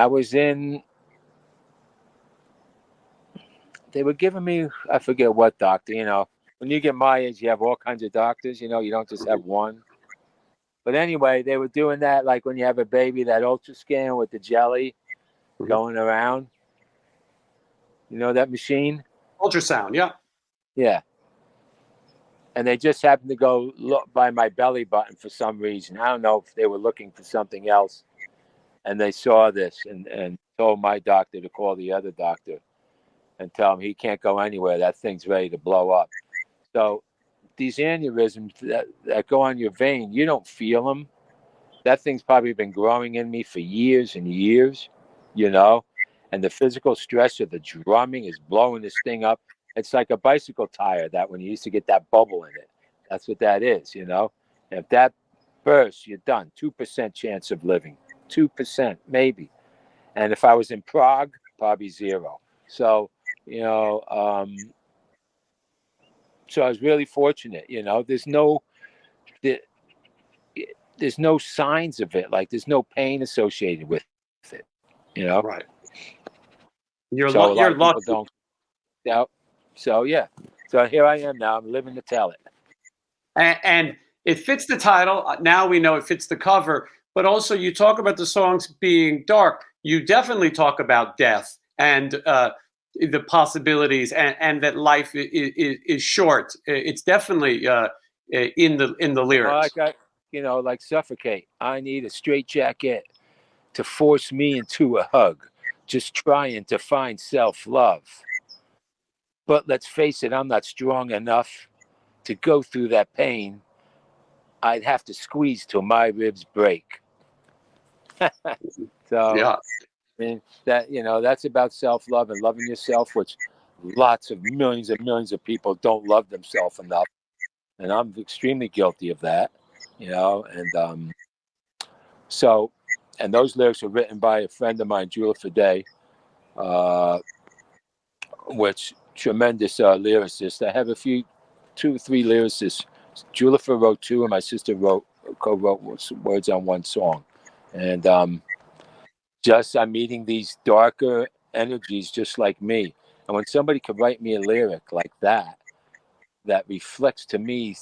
They were giving me, I forget what doctor, when you get my age, you have all kinds of doctors, you don't just have one. But anyway, they were doing that like when you have a baby, that ultra scan with the jelly going around. You know that machine? Ultrasound, yeah. Yeah. And they just happened to go look by my belly button for some reason. I don't know if they were looking for something else. And they saw this and told my doctor to call the other doctor and tell him he can't go anywhere. That thing's ready to blow up. So these aneurysms that go on your vein, you don't feel them. That thing's probably been growing in me for years and years, and the physical stress of the drumming is blowing this thing up. It's like a bicycle tire that when you used to get that bubble in it. That's what that is, And if that bursts, you're done. 2% chance of living. 2%, maybe. And if I was in Prague, probably zero. So, so I was really fortunate, there's no signs of it. Like there's no pain associated with it, Right. You're So a lot of people lucky. don't. Yeah. So yeah. So here I am now. I'm living to tell it. And it fits the title. Now we know it fits the cover. But also, you talk about the songs being dark. You definitely talk about death and the possibilities, and that life is short. It's definitely in the lyrics. Like suffocate. I need a straitjacket to force me into a hug. Just trying to find self-love. But let's face it, I'm not strong enough to go through that pain. I'd have to squeeze till my ribs break. So, Yeah. I mean, that's about self-love and loving yourself, which lots of millions and millions of people don't love themselves enough. And I'm extremely guilty of that, and and those lyrics were written by a friend of mine, Julia Fide, which tremendous lyricist. I have two, three lyricists. Julia wrote two, and my sister co-wrote words on one song. And I'm meeting these darker energies just like me. And when somebody could write me a lyric like that reflects to me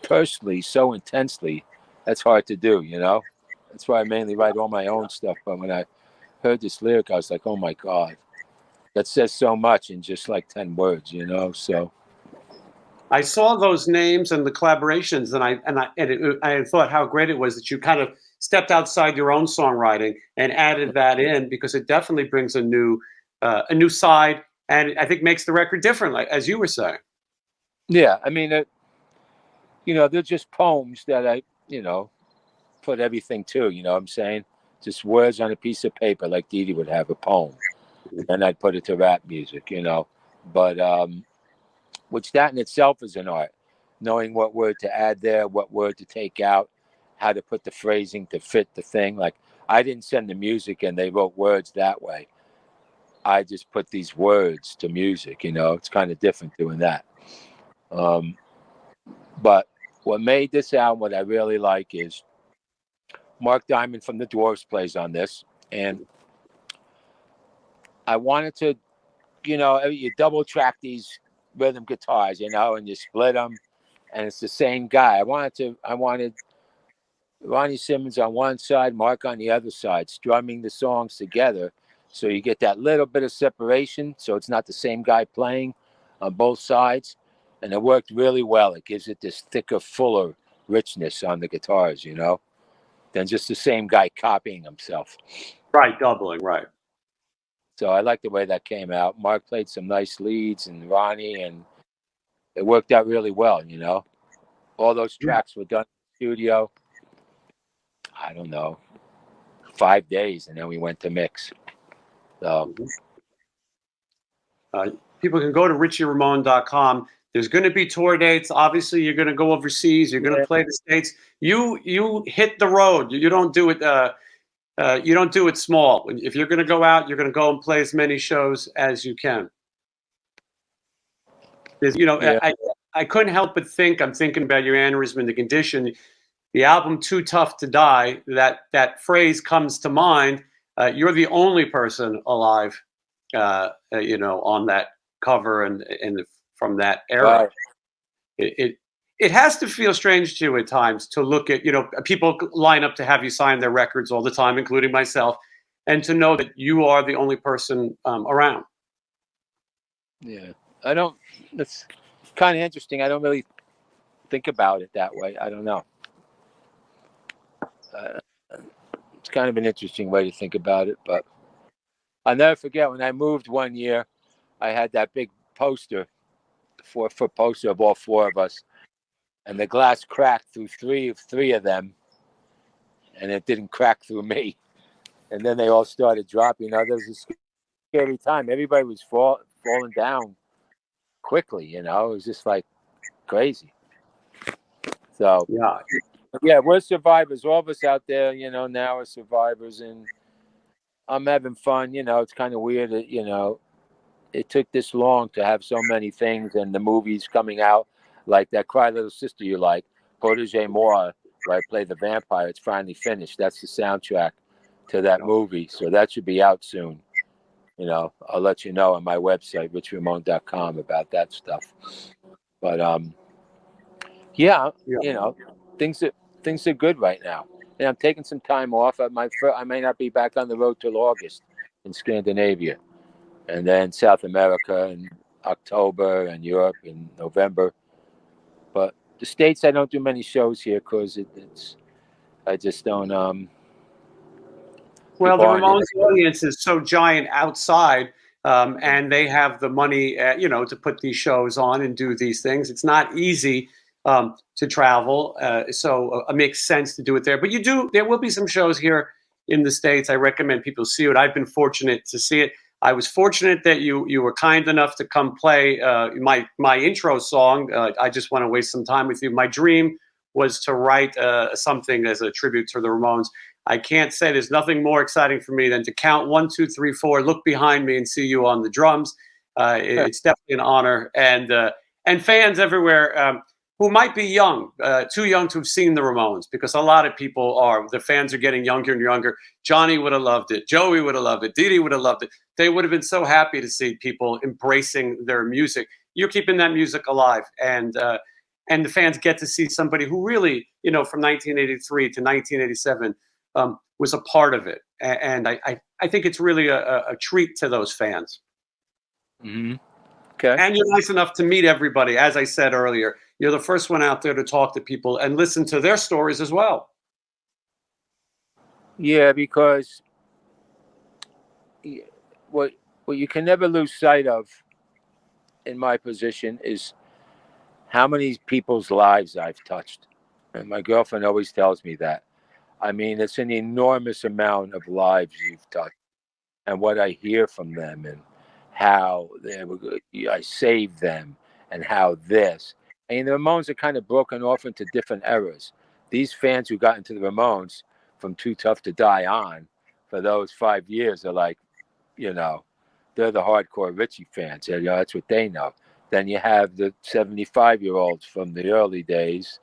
personally so intensely, that's hard to do, That's why I mainly write all my own stuff. But when I heard this lyric, I was like, oh my God, that says so much in just like 10 words, So I saw those names and the collaborations, and I thought how great it was that you kind of stepped outside your own songwriting and added that in, because it definitely brings a new side, and I think makes the record different, like as you were saying. yeah, I mean, they're just poems that I, put everything to, what I'm saying? Just words on a piece of paper, like Dee Dee would have a poem. And I'd put it to rap music, But which that in itself is an art, knowing what word to add there, what word to take out, how to put the phrasing to fit the thing. Like I didn't send the music and they wrote words that way. I just put these words to music, It's kind of different doing that. But what made this album, what I really like, is Mark Diamond from the Dwarves plays on this. And I wanted to, you double track these rhythm guitars, and you split them, and it's the same guy. I wanted Ronnie Simmons on one side, Mark on the other side, strumming the songs together. So you get that little bit of separation. So it's not the same guy playing on both sides. And it worked really well. It gives it this thicker, fuller richness on the guitars, you know, than just the same guy copying himself. Right, doubling, right. So I like the way that came out. Mark played some nice leads and Ronnie, and it worked out really well, you know. All those tracks were done in the studio, I don't know, 5 days, and then we went to mix. So People can go to RICHIERAMONE.com. There's going to be tour dates. Obviously, you're going to go overseas. You're going to play the States. You hit the road. You don't do it. You don't do it small. If you're going to go out, you're going to go and play as many shows as you can. You know, yeah. I couldn't help but think. I'm thinking about your aneurysm and the condition. The album "Too Tough to Die." That phrase comes to mind. You're the only person alive, you know, on that cover and from that era. Right. It has to feel strange to you at times to look at, you know, people line up to have you sign their records all the time, including myself, and to know that you are the only person around. Yeah. I don't, it's kind of interesting. I don't really think about it that way. I don't know. It's kind of an interesting way to think about it, but I'll never forget when I moved one year, I had that big poster, 4-foot poster of all four of us, and the glass cracked through three of them, and it didn't crack through me. And then they all started dropping. You know, there was a scary time. Everybody was falling down quickly. You know, it was just like crazy. So yeah, we're survivors. All of us out there, you know, now are survivors, and I'm having fun. You know, it's kind of weird that, you know, it took this long to have so many things and the movies coming out, like that Cry Little Sister you like, Protege Moi, where I play the vampire. It's finally finished. That's the soundtrack to that movie. So that should be out soon. You know, I'll let you know on my website, richieramone.com, about that stuff. But yeah, you know, things are good right now. And I'm taking some time off. I may not be back on the road till August in Scandinavia, and then South America in October, and Europe in November. But the States, I don't do many shows here because I just don't. Well, People the aren't Ramones into it. audience is so giant outside, and they have the money, you know, to put these shows on and do these things. It's not easy to travel, so it makes sense to do it there. But you do. There will be some shows here in the States. I recommend people see it. I've been fortunate to see it. I was fortunate that you were kind enough to come play my intro song. I just want to waste some time with you. My dream was to write something as a tribute to the Ramones. I can't say there's nothing more exciting for me than to count 1, 2, 3, 4, look behind me, and see you on the drums. It's definitely an honor, and fans everywhere who might be young, too young to have seen the Ramones, because a lot of people are. The fans are getting younger and younger. Johnny would have loved it. Joey would have loved it. Dee Dee would have loved it. They would have been so happy to see people embracing their music. You're keeping that music alive, and the fans get to see somebody who really, you know, from 1983 to 1987. Was a part of it, and I think it's really a treat to those fans. Mm-hmm. Okay. And you're nice enough to meet everybody. As I said earlier, you're the first one out there to talk to people and listen to their stories as well. Yeah, because what you can never lose sight of in my position is how many people's lives I've touched, and my girlfriend always tells me that. I mean, it's an enormous amount of lives you've touched, and what I hear from them, and how I saved them, and how this. I mean, the Ramones are kind of broken off into different eras. These fans who got into the Ramones from Too Tough to Die on for those 5 years are like, you know, they're the hardcore Richie fans. You know, that's what they know. Then you have the 75-year-olds from the early days,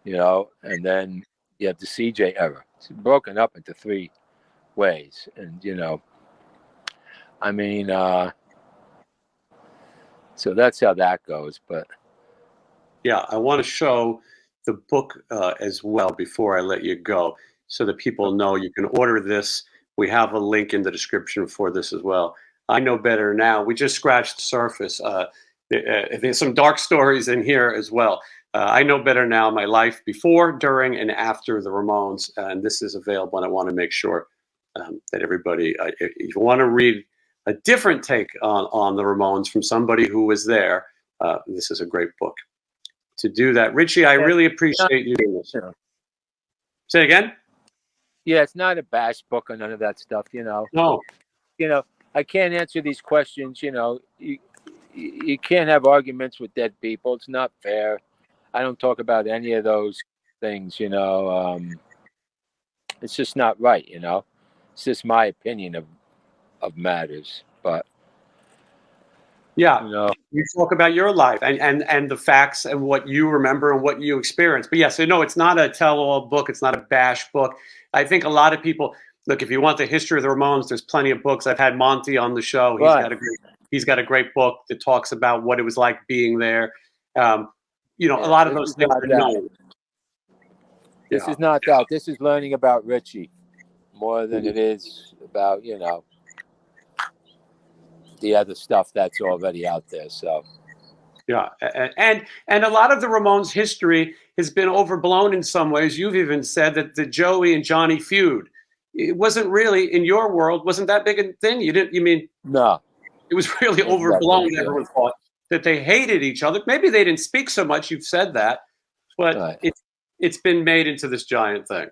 you know, and then you have the CJ era. It's broken up into three ways. And, you know, I mean, so that's how that goes. But yeah, I want to show the book as well before I let you go, so that people know you can order this. We have a link in the description for this as well. I Know Better Now. We just scratched the surface. There's some dark stories in here as well. I Know Better Now, my life before, during, and after the Ramones. And this is available, and I want to make sure that everybody, if you want to read a different take on the Ramones from somebody who was there, this is a great book. To do that, Richie, I really appreciate you doing this. Say it again? Yeah, it's not a bash book or none of that stuff, No. I can't answer these questions, you can't have arguments with dead people. It's not fair. I don't talk about any of those things, it's just not right, It's just my opinion of matters. But yeah, you talk about your life and the facts and what you remember and what you experienced. But yes, no, it's not a tell-all book. It's not a bash book. I think a lot of people look. If you want the history of the Ramones, there's plenty of books. I've had Monty on the show. He's got a great book that talks about what it was like being there. A lot of those things are known. This is not that. This is learning about Richie more than it is about, the other stuff that's already out there. So, yeah, and a lot of the Ramones' history has been overblown in some ways. You've even said that the Joey and Johnny feud, it wasn't really, in your world, wasn't that big a thing. You mean no? It was really overblown. Everyone thought that they hated each other. Maybe they didn't speak so much. You've said that, but it's been made into this giant thing.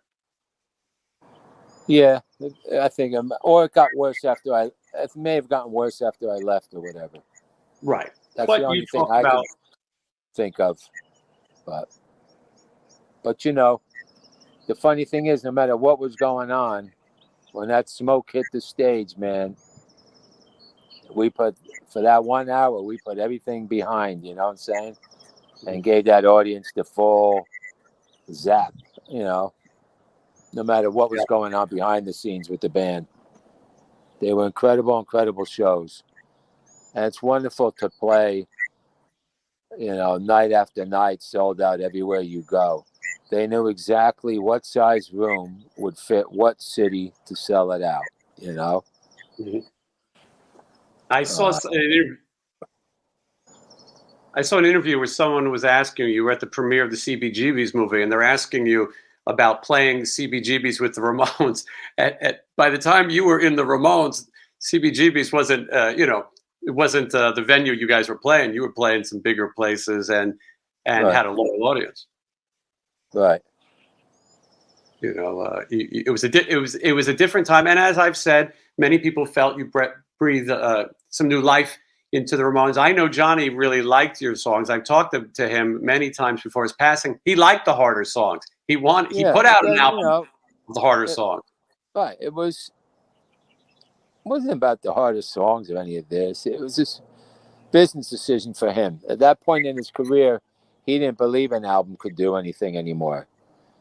Yeah, I think, or it got worse after it may have gotten worse after I left or whatever. Right. That's the only thing I can think of. But the funny thing is, no matter what was going on, when that smoke hit the stage, man, for that 1 hour, we put everything behind, you know what I'm saying? And gave that audience the full zap, no matter what was going on behind the scenes with the band. They were incredible shows. And it's wonderful to play, night after night, sold out everywhere you go. They knew exactly what size room would fit what city to sell it out, Mm-hmm. I saw an interview where someone was asking you were at the premiere of the CBGB's movie, and they're asking you about playing CBGB's with the Ramones. By the time you were in the Ramones, CBGB's wasn't, it wasn't the venue you guys were playing. You were playing some bigger places and had a loyal audience. Right. It was a different time, and as I've said, many people felt you breathed some new life into the Ramones. I know Johnny really liked your songs. I've talked to him many times before his passing. He liked the harder songs. He put out an album with the harder songs. Right. It wasn't about the hardest songs or any of this. It was just business decision for him. At that point in his career, he didn't believe an album could do anything anymore.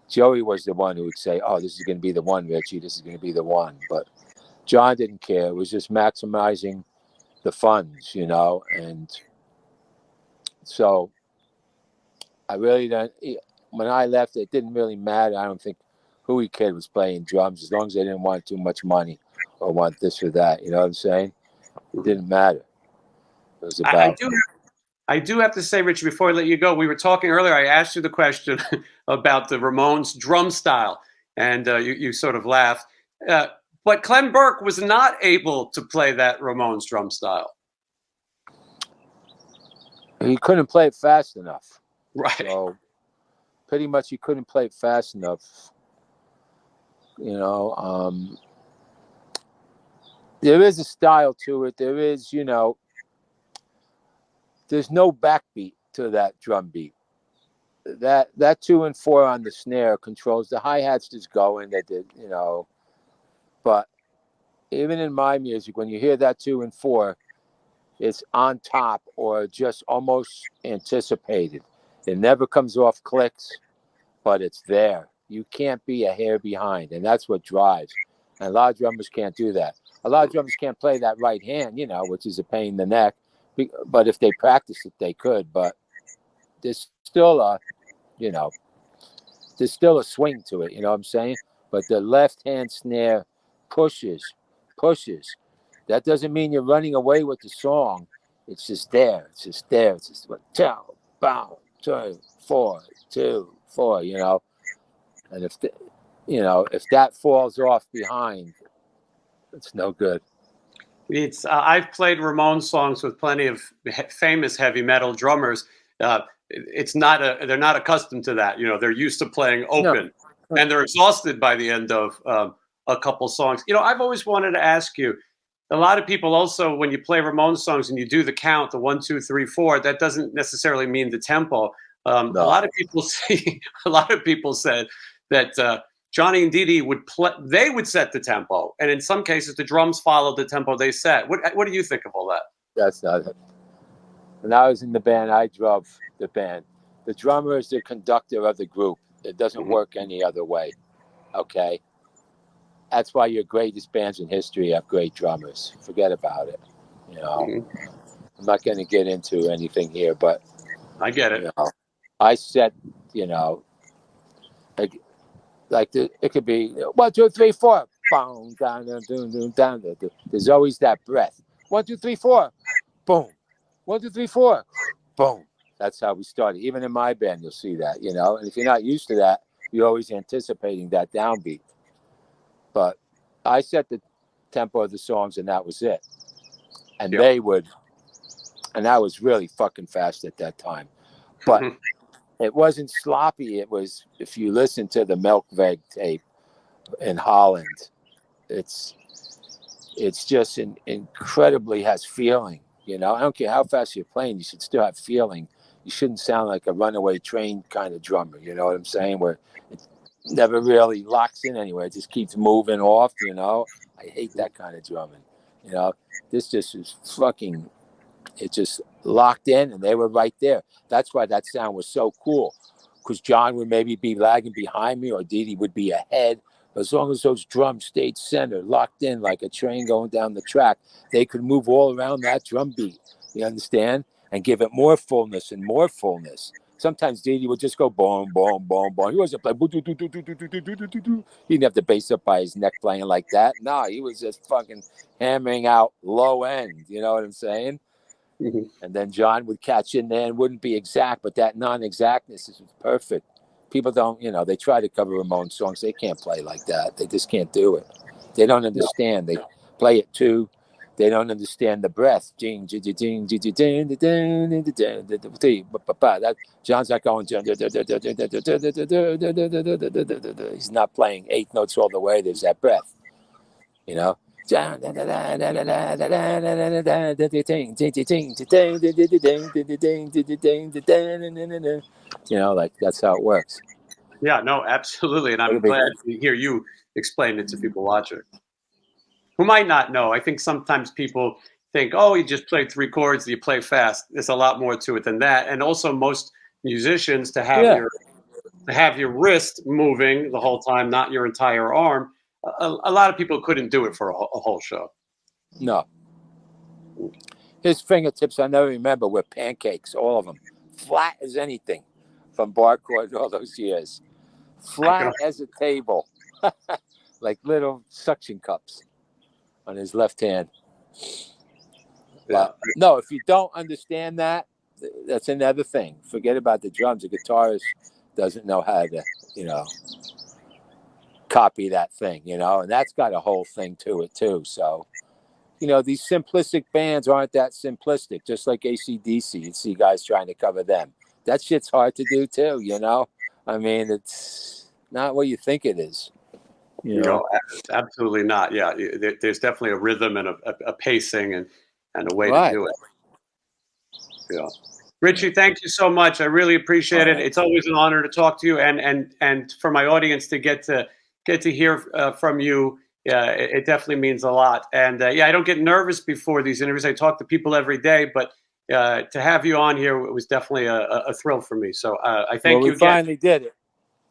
Joey was the one who would say, "Oh, this is going to be the one, Richie. This is going to be the one." But John didn't care. It was just maximizing the funds, and so I really don't. When I left, it didn't really matter. I don't think who he kid was playing drums, as long as they didn't want too much money or want this or that. You know what I'm saying? It didn't matter. It was about. I do have to say, Richie, before I let you go, we were talking earlier. I asked you the question about the Ramones drum style, and you sort of laughed. But Clem Burke was not able to play that Ramones drum style. He couldn't play it fast enough. Right. So pretty much he couldn't play it fast enough. There is a style to it. There is, there's no backbeat to that drum beat. That 2 and 4 on the snare controls the hi-hats just going. But even in my music, when you hear that 2 and 4, it's on top or just almost anticipated. It never comes off clicks, but it's there. You can't be a hair behind, and that's what drives. And a lot of drummers can't do that. A lot of drummers can't play that right hand, which is a pain in the neck. But if they practice it, they could. But there's still there's still a swing to it. You know what I'm saying? But the left-hand snare pushes. That doesn't mean you're running away with the song. It's just there. It's just there. It's just what 2, bow, 2, 4, 2, 4. You know, and if that falls off behind, it's no good. It's I've played Ramones songs with plenty of famous heavy metal drummers. They're not accustomed to that. You know, they're used to playing open, and they're exhausted by the end of a couple songs. You know, I've always wanted to ask you. A lot of people also, when you play Ramones songs and you do the count, the 1, 2, 3, 4, that doesn't necessarily mean the tempo. A lot of people say, a lot of people said that Johnny and Dee Dee would play. They would set the tempo, and in some cases, the drums followed the tempo they set. What do you think of all that? That's not it. When I was in the band, I drove the band. The drummer is the conductor of the group. It doesn't work any other way. Okay. That's why your greatest bands in history have great drummers. Forget about it. You know, I'm not going to get into anything here, but I get it. You know, I set, it could be 1, 2, 3, 4. Boom, down, down, down. There's always that breath. 1, 2, 3, 4. Boom. 1, 2, 3, 4. Boom. That's how we started. Even in my band, you'll see that. And if you're not used to that, you're always anticipating that downbeat. But I set the tempo of the songs, and that was it. And they would, and I was really fucking fast at that time. But it wasn't sloppy. It was, if you listen to the Melkweg tape in Holland, it's just incredibly has feeling. I don't care how fast you're playing, you should still have feeling. You shouldn't sound like a runaway train kind of drummer. You know what I'm saying? Where it never really locks in anywhere. It just keeps moving off. I hate that kind of drumming. This just is fucking. It just locked in, and they were right there. That's why that sound was so cool. Because John would maybe be lagging behind me, or Dee Dee would be ahead. But as long as those drums stayed centered, locked in like a train going down the track, they could move all around that drum beat. You understand? And give it more fullness and more fullness. Sometimes Dee Dee would just go boom, boom, boom, boom. He wasn't playing. He didn't have the bass up by his neck playing like that. No, he was just fucking hammering out low end. You know what I'm saying? And then John would catch in there and wouldn't be exact, but that non-exactness is perfect. People don't, they try to cover Ramones songs. They can't play like that. They just can't do it. They don't understand. They play it too. They don't understand the breath. That John's not going. He's not playing 8 notes all the way. There's that breath, like that's how it works. Yeah, no, absolutely. And I'm glad to hear you explain it to people watching who might not know. I think sometimes people think, oh, you just play 3 chords, you play fast. There's a lot more to it than that. And also most musicians to have your wrist moving the whole time, not your entire arm. A lot of people couldn't do it for a whole show. No. His fingertips, I never remember, were pancakes, all of them. Flat as anything from bar chords all those years. Flat as a table. Like little suction cups on his left hand. But no, if you don't understand that, that's another thing. Forget about the drums. The guitarist doesn't know how to, copy that thing, and that's got a whole thing to it too. So, these simplistic bands aren't that simplistic, just like AC/DC. You see guys trying to cover them. That shit's hard to do too, I mean, it's not what you think it is. No, absolutely not. Yeah, there's definitely a rhythm and a pacing and a way to do it. Yeah. Richie, thank you so much. I really appreciate it. It's always an honor to talk to you, and for my audience to get to hear from you. It definitely means a lot. And I don't get nervous before these interviews. I talk to people every day, but to have you on here, it was definitely a thrill for me. So I thank you again. We finally did it.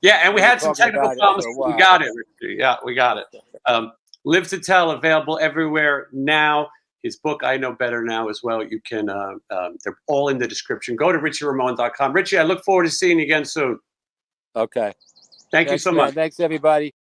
Yeah, and we had some technical problems. We got it, Richie. Yeah, we got it. Live to Tell, available everywhere now. His book, I Know Better Now, as well. You can, they're all in the description. Go to RICHIERAMONE.com. Richie, I look forward to seeing you again soon. Okay. Thank you Thanks, so man. much. Thanks, everybody.